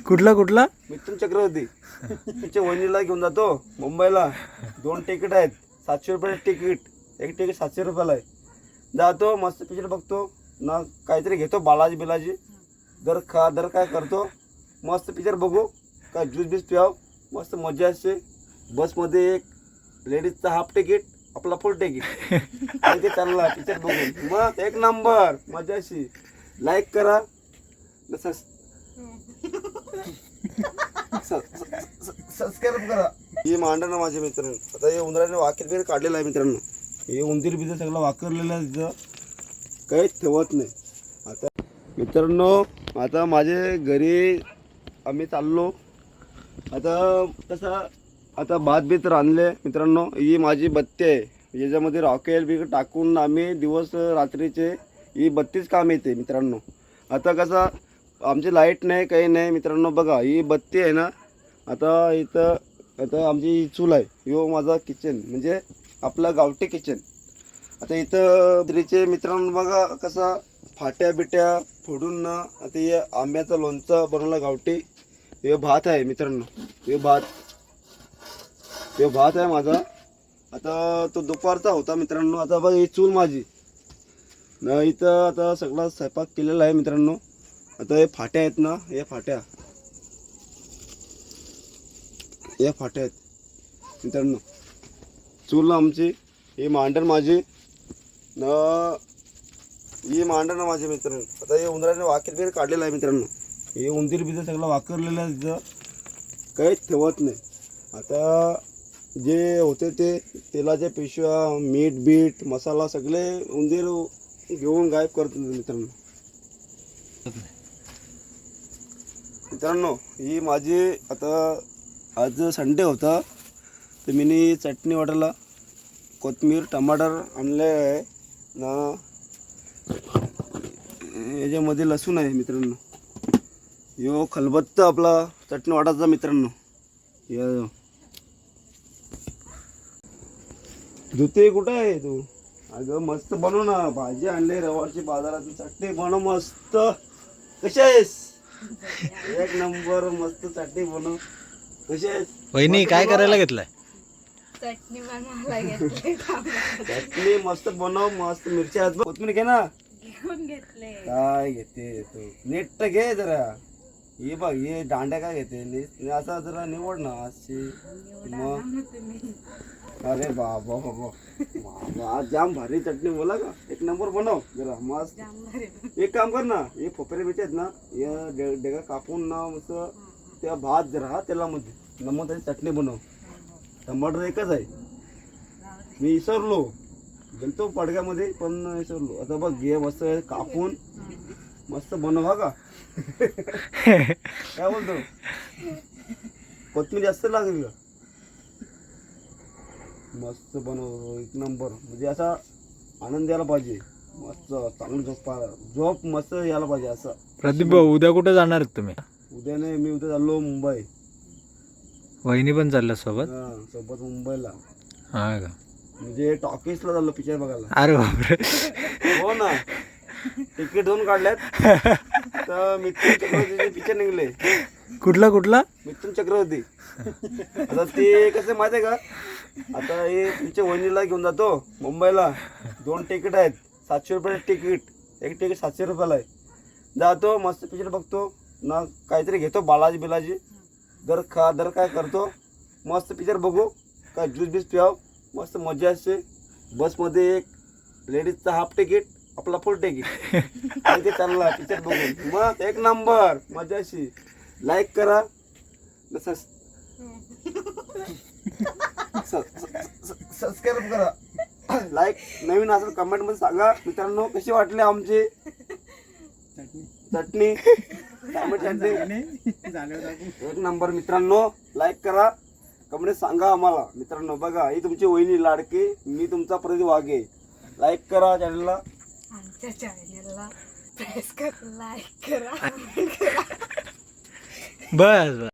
कुठला कुठला मिथुन चक्रवर्ती तिच्या वहिनीला घेऊन जातो मुंबईला. 2 तिकीट आहेत, 700 रुपये तिकीट. एक तिकीट 700 रुपयाला आहे. जातो मस्त पिक्चर बघतो ना, काहीतरी घेतो बालाजी बिलाजी, दर काय करतो, मस्त पिक्चर बघू, काय ज्यूस बीस प्याव, मस्त मजा असते. बसमध्ये एक लेडीजचा हाफ तिकीट, आपला फुल तिकीट, ते चालला पिक्चर बघून. मग एक नंबर मजा अशी. लाईक करा, सबस्क्राईब करा. ही मांडण माझे मित्रांनो. आता हे उंदराने वाकेर बिर काढलेलं आहे मित्रांनो. हे उंदीर बिदर सगळं वाकरलेलं आहे, तिथं काहीच ठेवत नाही. आता मित्रांनो, आता माझे घरी आम्ही चाललो. आता कसं आता भात बीत रांधले मित्रांनो. ही माझी बत्ती आहे, याच्यामध्ये रॉकेल बी टाकून आम्ही दिवस रात्रीचे ही बत्तीच काम येते मित्रांनो. आता कसं आमची लाईट नाही, काही नाही मित्रांनो. बघा ही बत्ती आहे ना. आता इथं आता आमची चूल आहे, यो माझा किचन म्हणजे आपला गावठी किचन. आता इथं त्रीचे मित्रांनो बघा कसा फाट्या बिट्या फोडून ना. आता हे आंब्याचं लोणचं बनवलं गावठी. हे भात आहे मित्रांनो, हे भात आहे माझा. आता तो दुपारचा होता मित्रांनो. आता बघा ही चूल माझी ना. इथं आता सगळा स्वयंपाक केलेला आहे मित्रांनो. आता हे फाट्या आहेत ना, हे फाट्या आहेत मित्रांनो. चूल आमची, ही मांडण माझी न, ही मांडण माझी मित्रांनो. आता हे उंदराने वाकेर बिर काढलेलं आहे मित्रांनो. हे उंदीर बिदर सगळं वाकरलेलं आहे, तिथं काहीच ठेवत नाही. आता जे होते ते तेलाच्या पिशव्या, मीठ बीठ मसाला सगळे उंदीर घेऊन गायब करतो मित्रांनो. मित्रांनो ही माझी, आता आज संडे होता तर मी चटणी वाटायला कोथिंबीर टमाटर आणले आहे ना. याच्यामध्ये लसूण आहे मित्रांनो. यो खलबत्ता आपला चटणी वाटायचा मित्रांनो. या धुते कुठं आहे तू? अगं मस्त बनव ना, भाजी आणले रवारची बाजारात, चटणी बनव मस्त. कशी आहेस? एक नंबर मस्त चटणी बनव. कशी आहेस वहिनी? काय करायला घेतलाय? चटणी बनवायला घेतली. चटणी मस्त बनव, मस्त मिरच्या आहेत, कोथिंबीर घे ना. घेऊन घेतले. काय घेते तू? नीट घे जरा. हे बघ हे दांड्या काय घेते, असा जरा निवड ना अशी. मग अरे बाबा बाबा, आज जाम भारी चटणी बोला का, एक नंबर बनव जरा मस्त. एक काम कर ना, हे खोपरे बिचे आहेत ना, हे डेगा कापून ना मस्त त्या भात जरा तेलामध्ये नमून त्याची चटणी बनव. टमाटर एकच आहे, मी विसरलो, गेलतो पडग्यामध्ये पण विसरलो. आता बघ घे मस्त कापून मस्त बनव का. काय बोलतो? कोथिंबीर जास्त लागेल का? मस्त बनव एक नंबर. म्हणजे असा आनंद यायला पाहिजे, मस्त चांगली झोप मस्त यायला पाहिजे असं. प्रदीप भाऊ उद्या कुठे जाणार आहेत तुम्ही? उद्या नाही, मी उद्या चाललो मुंबई. वहिनी पण चालल्या सोबत? सोबत मुंबईला. हा का? म्हणजे टॉकीजला चाललो पिक्चर बघायला. अरे बापरे. हो ना, तिकीट दोन काढल्यात तर मिथुन चक्रवर्तीचे पिक्चर निघले. कुठला कुठला? मिथुन चक्रवर्ती. आता ते कसं माहिती आहे का, आता हे तुमच्या वहिनीला घेऊन जातो मुंबईला. 2 तिकीट आहेत, 700 रुपये तिकीट. एक तिकीट 700 रुपयाला आहे. जातो मस्त पिक्चर बघतो ना, काहीतरी घेतो बालाजी बिलाजी, दर काय करतो, मस्त पिक्चर बघू, काय ज्यूस बीस प्याव, मस्त मजा असते. बसमध्ये एक लेडीजचा हाफ तिकीट, आपला फुल तिकीट, ते चालला पिक्चर बघून. मग एक नंबर मजा अशी. लाईक करा, सबस्क्राईब करा. लाईक नवीन असेल कमेंट मध्ये सांगा मित्रांनो, कशी वाटली आमची चटणी. एक नंबर मित्रांनो. लाईक करा, कमेंट सांगा आम्हाला मित्रांनो. बघा ही तुमची वहिनी लाडकी, मी तुमचा प्रदीप वाघे. लाईक करा चॅनलला, आमच्या चॅनलला प्रेस कर, लाईक करा. बस बस.